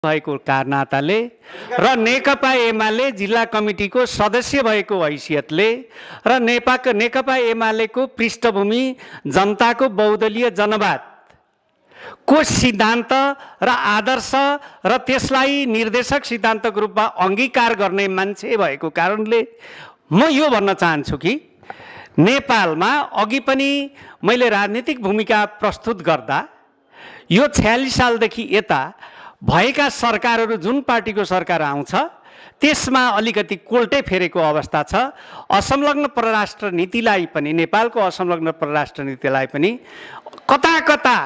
भएको कारनाताले र नेकपा एमाले जिल्ला कमिटीको सदस्य भएको हैसियतले र नेकपा एमालेको पृष्ठभूमि जनताको बहुदलीय जनवाद को सिद्धान्त र आदर्श र त्यसलाई निर्देशक सिद्धान्तको रूपमा अंगीकार गर्ने मान्छे भएको कारणले म यो भन्न चाहन्छु कि नेपालमा अघि पनि मैले राजनीतिक भूमिका प्रस्तुत गर्दा यो 46 सालदेखि यता भएका सरकारहरू जुन पार्टीको सरकार आउँछ त्यसमा अलिकति कोल्टे फेरेको अवस्था छ। असंलग्न परराष्ट्र नीतिलाई पनि नेपालको असंलग्न परराष्ट्र नीतिलाई पनि कता कता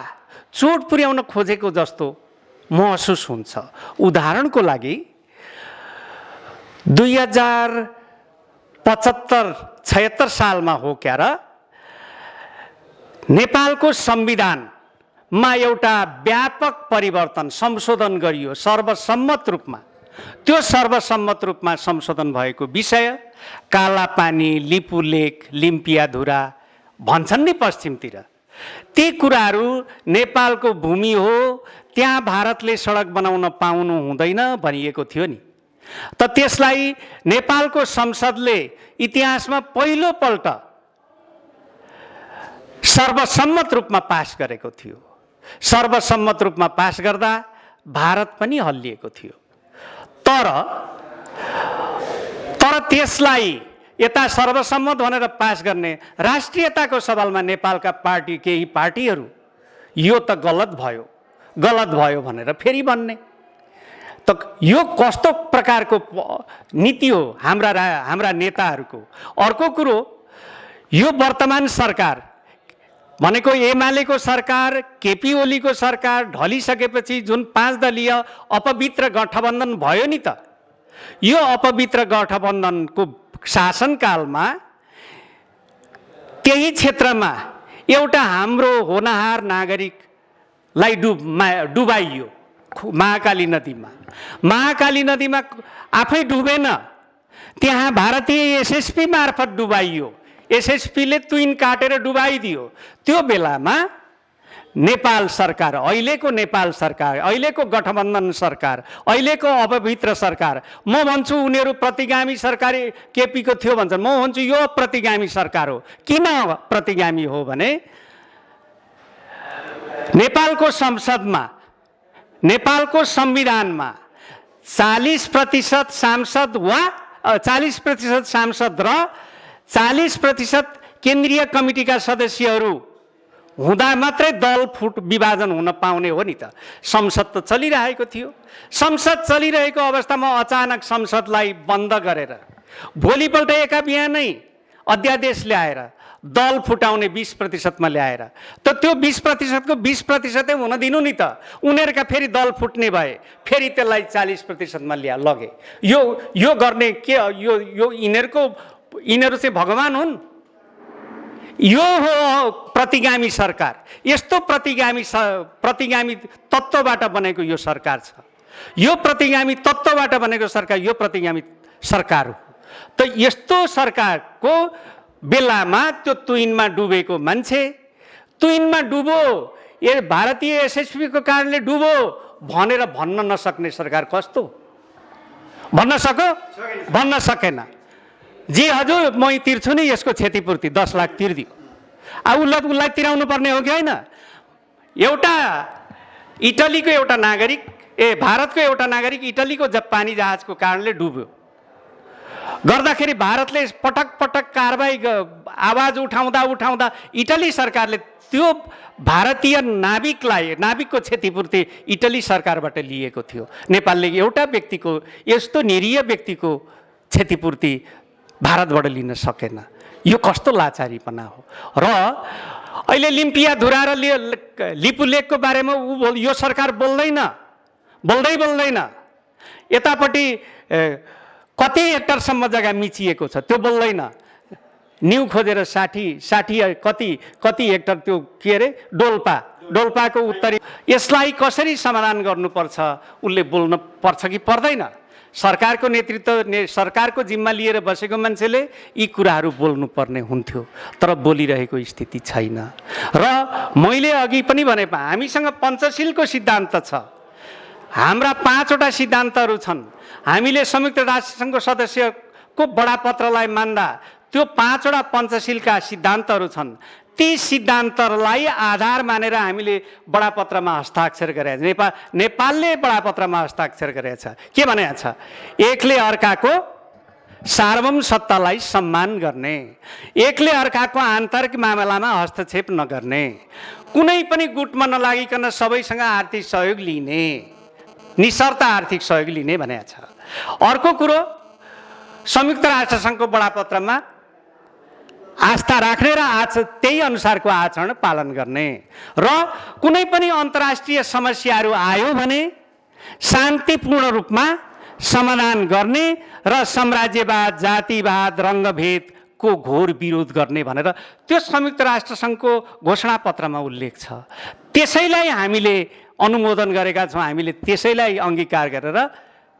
चोट पुर्याउन खोजेको जस्तो महसुस हुन्छ। उदाहरणको लागि 2075-76 सालमा हो क्या र नेपालको संविधानमा एउटा व्यापक परिवर्तन संशोधन गरियो सर्वसम्मत रूपमा। त्यो सर्वसम्मत रूपमा संशोधन भएको विषय कालापानी, लिपुलेक, लिम्पियाधुरा भन्छन् नि पश्चिमतिर। ती कुराहरू नेपालको भूमि हो, त्यहाँ भारतले सडक बनाउन पाउनु हुँदैन भनिएको थियो नि। त त्यसलाई नेपालको संसदले इतिहासमा पहिलो पल्ट सर्वसम्मत रूपमा पास गरेको थियो। सर्वसम्मत रूपमा पास गर्दा भारत पनि हल्लिएको थियो। तर त्यसलाई यता सर्वसम्मत भनेर पास गर्ने राष्ट्रियताको सवालमा नेपालका केही पार्टीहरू यो त गलत भयो भनेर फेरि भन्ने त यो कस्तो प्रकारको नीति हो हाम्रा नेताहरूको। अर्को कुरो, यो वर्तमान सरकार भनेको एमालेको सरकार, केपी ओलीको सरकार ढलिसकेपछि जुन 5 दलीय अपवित्र गठबन्धन भयो नि त, यो अपवित्र गठबन्धनको शासनकालमा त्यही क्षेत्रमा एउटा हाम्रो होनहार नागरिकलाई डुबाइयो महाकाली नदीमा। महाकाली नदीमा आफै डुबेन, त्यहाँ भारतीय एसएसपी मार्फत डुबाइयो। एसएसपीले तुइन काटेर डुबाइदियो। त्यो बेलामा नेपाल सरकार, अहिलेको नेपाल सरकार, अहिलेको गठबन्धन सरकार, अहिलेको अपवित्र सरकार, म भन्छु उनीहरू प्रतिगामी सरकार केपीको थियो भन्छन्, म भन्छु यो प्रतिगामी सरकार हो। किन प्रतिगामी हो भने नेपालको संसदमा, नेपालको संविधानमा 40% सांसद वा 40% सांसद र 40% केन्द्रीय कमिटीका सदस्यहरू हुँदा मात्रै दल फुट विभाजन हुन पाउने हो नि त। संसद त चलिरहेको थियो। संसद चलिरहेको अवस्थामा अचानक संसदलाई बन्द गरेर भोलिपल्ट एका बिहानै अध्यादेश ल्याएर दल फुटाउने 20% मा ल्याएर त त्यो 20% को 20% हुन दिनु नि त। उनीहरूका फेरि दल फुट्ने भए, फेरि त्यसलाई 40% मा लगे। यो गर्ने के यो यिनीहरू चाहिँ भगवान हुन्? यो हो प्रतिगामी सरकार। यस्तो प्रतिगामी तत्त्वबाट बनेको यो सरकार छ। यो प्रतिगामी तत्त्वबाट बनेको सरकार यो प्रतिगामी सरकार हो। त यस्तो सरकारको बेलामा त्यो तुइनमा डुबेको मान्छे, तुइनमा डुबो, भारतीय एसएसपीको कारणले डुबो भनेर भन्न नसक्ने सरकार कस्तो? भन्न सक्यो? भन्न सकेन। जी हजुर म तिर्छु नि यसको क्षतिपूर्ति 10 लाख तिर्दियो। उसलाई तिराउनु पर्ने हो कि होइन? एउटा इटलीको एउटा नागरिक, भारतको एउटा नागरिक इटलीको पानी जहाजको कारणले डुब्यो गर्दाखेरि भारतले पटक पटक कारबाही आवाज उठाउँदा इटली सरकारले त्यो भारतीय नाविकको क्षतिपूर्ति इटली सरकारबाट लिएको थियो। नेपालले एउटा व्यक्तिको, यस्तो निरीह व्यक्तिको क्षतिपूर्ति भारतबाट लिन सकेन। यो कस्तो लाचारीपना हो। र अहिले लिम्पियाधुरा र लिपुलेकको बारेमा यो सरकार बोल्दैन। यतापट्टि कति हेक्टरसम्म जग्गा मिचिएको छ त्यो बोल्दैन। न्यू खोजेर 60 कति हेक्टर त्यो के अरे डोल्पाको उत्तरी, यसलाई कसरी समाधान गर्नुपर्छ उसले बोल्नु पर्छ कि पर्दैन? सरकारको नेतृत्व, सरकारको जिम्मा लिएर बसेको मान्छेले यी कुराहरू बोल्नु पर्ने हुन्थ्यो, तर बोलिरहेको स्थिति छैन। र मैले अघि पनि भने हामीसँग पञ्चशीलको सिद्धान्त छ। हाम्रा 5वटा सिद्धान्तहरू छन्। हामीले संयुक्त राष्ट्रसङ्घको सदस्यको बडापत्रलाई मान्दा त्यो 5वटा पञ्चशीलका सिद्धान्तहरू छन्। ती सिद्धान्तलाई आधार मानेर हामीले बडापत्रमा हस्ताक्षर गरेका छ। नेपालले बडापत्रमा हस्ताक्षर गरेको छ। के भनेको छ? एकले अर्काको सार्वभौम सत्तालाई सम्मान गर्ने, एकले अर्काको आन्तरिक मामलामा हस्तक्षेप नगर्ने, कुनै पनि गुटमा नलागिकन सबैसँग आर्थिक सहयोग लिने, निशर्त आर्थिक सहयोग लिने भनेको छ। अर्को कुरो, संयुक्त राष्ट्रसङ्घको बडापत्रमा आस्था राख्ने र त्यही अनुसारको आचरण पालन गर्ने र कुनै पनि अन्तर्राष्ट्रिय समस्याहरू आयो भने शान्तिपूर्ण रूपमा समाधान गर्ने र साम्राज्यवाद, जातिवाद, रङ्गभेदको घोर विरोध गर्ने भनेर त्यो संयुक्त राष्ट्रसङ्घको घोषणापत्रमा उल्लेख छ। त्यसैलाई हामीले अनुमोदन गरेका छौँ, हामीले त्यसैलाई अङ्गीकार गरेर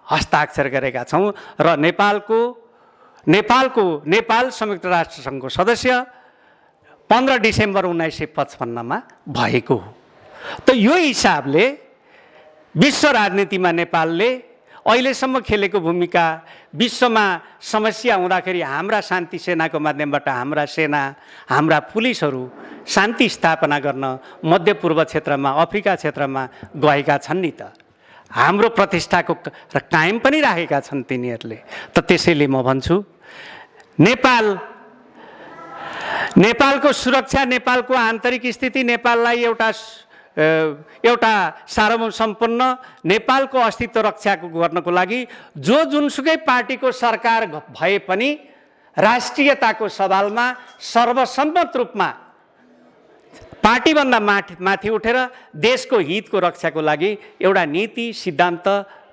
हस्ताक्षर गरेका छौँ र नेपाल संयुक्त राष्ट्रसङ्घको सदस्य 15 डिसेम्बर 1955 भएको हो। त यो हिसाबले विश्व राजनीतिमा नेपालले अहिलेसम्म खेलेको भूमिका, विश्वमा समस्या हुँदाखेरि हाम्रा शान्ति सेनाको माध्यमबाट हाम्रा सेना, हाम्रा पुलिसहरू शान्ति स्थापना गर्न मध्यपूर्व क्षेत्रमा, अफ्रिका क्षेत्रमा गएका छन् नि त। हाम्रो प्रतिष्ठाको कायम पनि राखेका छन् तिनीहरूले। त त्यसैले म भन्छु नेपालको सुरक्षा, नेपालको आन्तरिक स्थिति, नेपाललाई एउटा सार्वभौम सम्पन्न नेपालको अस्तित्व रक्षा गर्नको लागि जुनसुकै पार्टीको सरकार भए पनि राष्ट्रियताको सवालमा सर्वसम्मत रूपमा पार्टीभन्दा माथि उठेर देशको हितको रक्षाको लागि एउटा नीति सिद्धान्त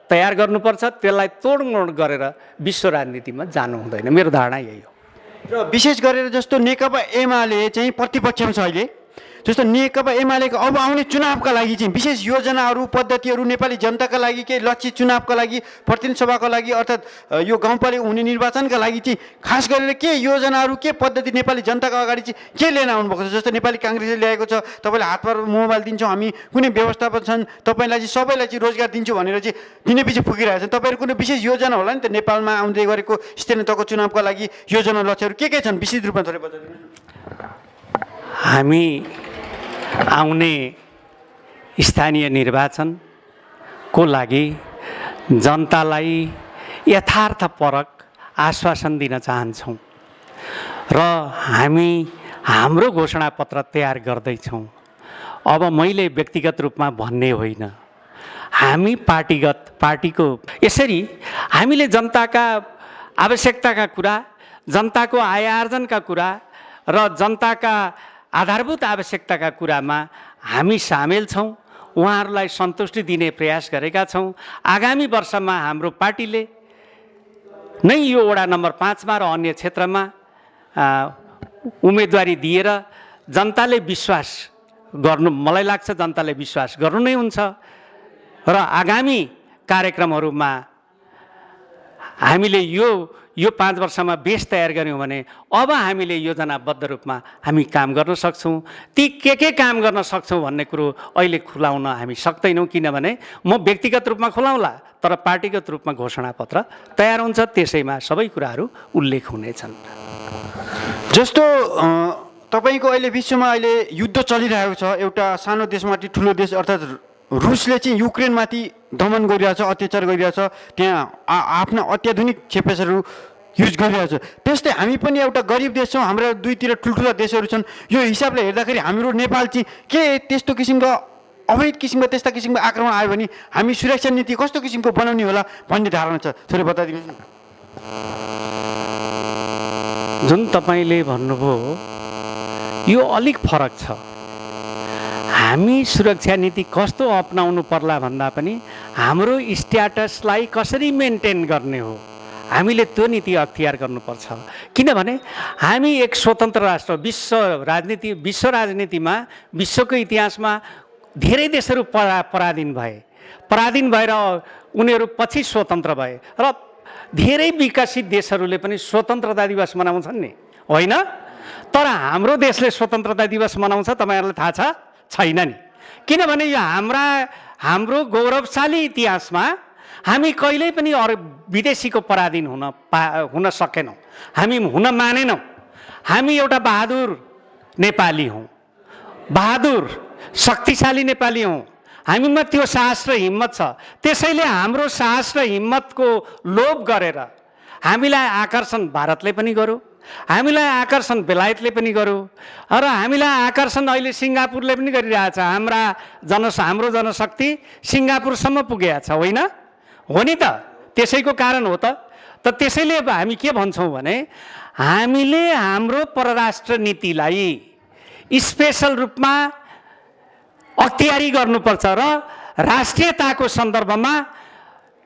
तयार गर्नुपर्छ। त्यसलाई तोडमोड गरेर विश्व राजनीतिमा जानु हुँदैन। मेरो धारणा यही हो। र विशेष गरेर जस्तो नेकपा एमाले चाहिँ प्रतिपक्षमा छ अहिले, जस्तो नेकपा एमालेको अब आउने चुनावका लागि चाहिँ विशेष योजनाहरू, पद्धतिहरू नेपाली जनताका लागि, केही लक्षित चुनावका लागि, प्रतिनिधि सभाका लागि, अर्थात् यो गाउँपालिका हुने निर्वाचनका लागि चाहिँ खास गरेर के योजनाहरू, के पद्धति नेपाली जनताको अगाडि चाहिँ के लिएर आउनुभएको छ? जस्तो नेपाली काङ्ग्रेसले ल्याएको छ, तपाईँले हातमा मोबाइल दिन्छौँ, हामी कुनै व्यवस्थापन छन्, तपाईँलाई चाहिँ सबैलाई चाहिँ रोजगार दिन्छु भनेर चाहिँ दिने पछि पुगिरहेको छ। तपाईँहरू कुनै विशेष योजना होला नि त नेपालमा आउँदै गरेको स्थानीय तहको चुनावका लागि योजना लक्ष्यहरू के छन्? विशेष रूपमा थोरै बताइदिनुहोस्। हामी आउने स्थानीय निर्वाचनको लागि जनतालाई यथार्थपरक आश्वासन दिन चाहन्छौँ र हामी हाम्रो घोषणापत्र तयार गर्दैछौँ। अब मैले व्यक्तिगत रूपमा भन्ने होइन, हामी पार्टीको यसरी हामीले जनताका आवश्यकताका कुरा, जनताको आय आर्जनका कुरा र जनताका आधारभूत आवश्यकताका कुरामा हामी सामेल छौँ, उहाँहरूलाई सन्तुष्टि दिने प्रयास गरेका छौँ। आगामी वर्षमा हाम्रो पार्टीले नै यो वडा नम्बर 5मा र अन्य क्षेत्रमा उम्मेदवारी दिएर जनताले विश्वास गर्नु, मलाई लाग्छ जनताले विश्वास गर्नु नै हुन्छ र आगामी कार्यक्रमहरूमा हामीले यो 5 वर्षमा बेस तयार गऱ्यौँ भने अब हामीले योजनाबद्ध रूपमा हामी काम गर्न सक्छौँ। ती के काम गर्न सक्छौँ भन्ने कुरो अहिले खुलाउन हामी सक्दैनौँ, किनभने म व्यक्तिगत रूपमा खुलाउँला तर पार्टीगत रूपमा घोषणापत्र तयार हुन्छ, त्यसैमा सबै कुराहरू उल्लेख हुनेछन्। जस्तो तपाईँको अहिले विश्वमा अहिले युद्ध चलिरहेको छ, एउटा सानो देशमाथि ठुलो देश अर्थात् रुसले चाहिँ युक्रेनमाथि दमन गरिरहेछ, अत्याचार गरिरहेछ, त्यहाँ आफ्ना अत्याधुनिक क्षेपणास्त्रहरू युज गरिरहेछ। त्यस्तै हामी पनि एउटा गरिब देश छौँ, हाम्रा दुईतिर ठुल्ठुला देशहरू छन्। यो हिसाबले हेर्दाखेरि हाम्रो नेपाल चाहिँ के त्यस्तो किसिमको अवैध किसिमको त्यस्ता किसिमको आक्रमण आयो भने हामी सुरक्षा नीति कस्तो किसिमको बनाउने होला भन्ने धारणा छ, थोरै बताइदिनुहोस् न। जुन तपाईँले भन्नुभयो यो अलिक फरक छ। हामी सुरक्षा नीति कस्तो अपनाउनु पर्ला भन्दा पनि हाम्रो स्ट्याटसलाई कसरी मेन्टेन गर्ने हो, हामीले त्यो नीति अख्तियार गर्नुपर्छ। किनभने हामी एक स्वतन्त्र राष्ट्र, विश्व राजनीतिमा, विश्वको इतिहासमा धेरै देशहरू पराधीन भएर उनीहरू पछि स्वतन्त्र भए र धेरै विकसित देशहरूले पनि स्वतन्त्रता दिवस मनाउँछन् नि, होइन? तर हाम्रो देशले स्वतन्त्रता दिवस मनाउँछ, तपाईँहरूलाई थाहा छ? छैन नि। किनभने यो हाम्रो गौरवशाली इतिहासमा हामी कहिल्यै पनि अरू विदेशीको पराधीन हुन सकेनौँ, हामी हुन मानेनौँ। हामी एउटा बहादुर नेपाली हौँ, बहादुर शक्तिशाली नेपाली हौँ। हामीमा त्यो साहस र हिम्मत छ। त्यसैले हाम्रो साहस र हिम्मतको लोभ गरेर हामीलाई आकर्षण भारतले पनि गर्यो, हामीलाई आकर्षण बेलायतले पनि गर्यो, र हामीलाई आकर्षण अहिले सिङ्गापुरले पनि गरिरहेछ। हाम्रो जनशक्ति सिङ्गापुरसम्म पुगेको छ, होइन हो नि त? त्यसैको कारण हो त। त्यसैले अब हामी के भन्छौँ भने हामीले हाम्रो परराष्ट्र नीतिलाई स्पेसल रूपमा अख्तियारी गर्नुपर्छ र राष्ट्रियताको सन्दर्भमा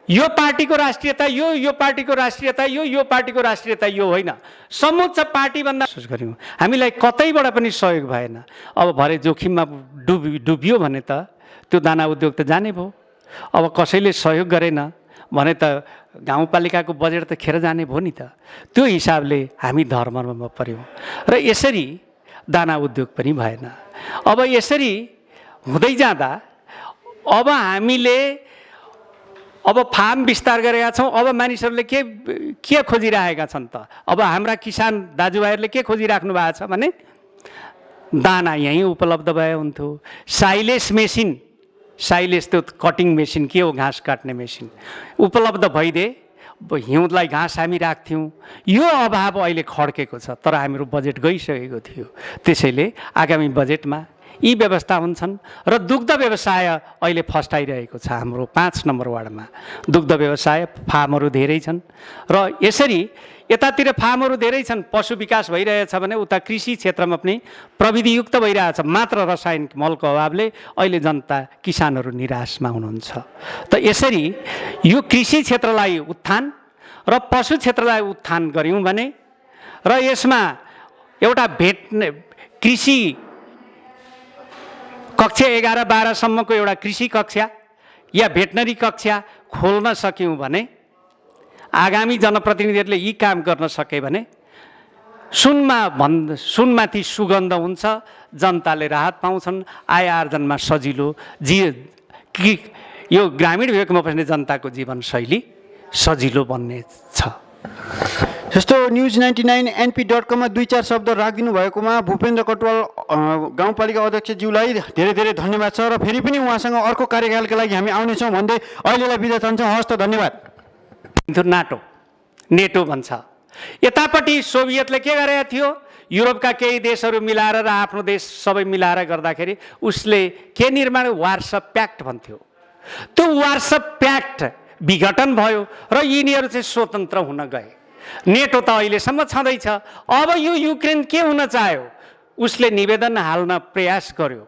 यो पार्टीको राष्ट्रियता यो पार्टीको राष्ट्रियता यो पार्टीको राष्ट्रियता यो होइन, समुच्च पार्टीभन्दा कोसिस गऱ्यौँ। हामीलाई कतैबाट पनि सहयोग भएन। अब भरे जोखिममा डुबियो भने त त्यो दाना उद्योग त जाने भयो। अब कसैले सहयोग गरेन भने त गाउँपालिकाको बजेट त खेर जाने भयो नि त। त्यो हिसाबले हामी धर्ममा पऱ्यौँ र यसरी दाना उद्योग पनि भएन। अब यसरी हुँदै जाँदा अब हामीले फार्म विस्तार गरेका छौँ। अब मानिसहरूले के खोजिरहेका छन् त? अब हाम्रा किसान दाजुभाइहरूले के खोजिराख्नु भएको छ भने दाना यहीँ उपलब्ध भए हुन्थ्यो। साइलेस त्यो कटिङ मेसिन के हो, घाँस काट्ने मेसिन उपलब्ध भइदिए हिउँदलाई घाँस हामी राख्थ्यौँ। यो अभाव अहिले खड्केको छ, तर हाम्रो बजेट गइसकेको थियो। त्यसैले आगामी बजेटमा यी व्यवस्था हुन्छन् र दुग्ध व्यवसाय अहिले फस्टाइरहेको छ। हाम्रो 5 नम्बर वार्डमा दुग्ध व्यवसाय फार्महरू धेरै छन् र यसरी यतातिर फार्महरू धेरै छन्, पशु विकास भइरहेछ भने उता कृषि क्षेत्रमा पनि प्रविधियुक्त भइरहेछ। मात्र रासायनिक मलको अभावले अहिले जनता किसानहरू निराशमा हुनुहुन्छ। त यसरी यो कृषि क्षेत्रलाई उत्थान र पशु क्षेत्रलाई उत्थान गऱ्यौँ भने र यसमा एउटा कृषि कक्षा 11-12सम्मको एउटा कृषि कक्षा या भेटनरी कक्षा खोल्न सक्यौँ भने, आगामी जनप्रतिनिधिहरूले यी काम गर्न सके भने सुनमाथि सुगन्ध हुन्छ, जनताले राहत पाउँछन्, आय आर्जनमा सजिलो यो ग्रामीण भेगमा बस्ने जनताको जीवनशैली सजिलो बन्ने छ। जस्तो न्युज 99 np.com 2-4 शब्द राखिदिनु भएकोमा भूपेन्द्र कटुवाल गाउँपालिका अध्यक्षज्यूलाई धेरै धेरै धन्यवाद छ र फेरि पनि उहाँसँग अर्को कार्यकालका लागि हामी आउनेछौँ भन्दै अहिलेलाई बिदा चाहन्छौँ। हवस् त, धन्यवाद। नेटो भन्छ। यतापट्टि सोभियतले के गरेको थियो? युरोपका केही देशहरू मिलाएर र आफ्नो देश सबै मिलाएर गर्दाखेरि उसले के निर्माण, वार्सा प्याक्ट भन्थ्यो। त्यो वार्सा प्याक्ट विघटन भयो र यिनीहरू चाहिँ स्वतन्त्र हुन गए। नेटो त अहिलेसम्म छँदैछ। अब यो युक्रेन के हुन चाह्यो? उसले निवेदन हाल्न प्रयास गर्यो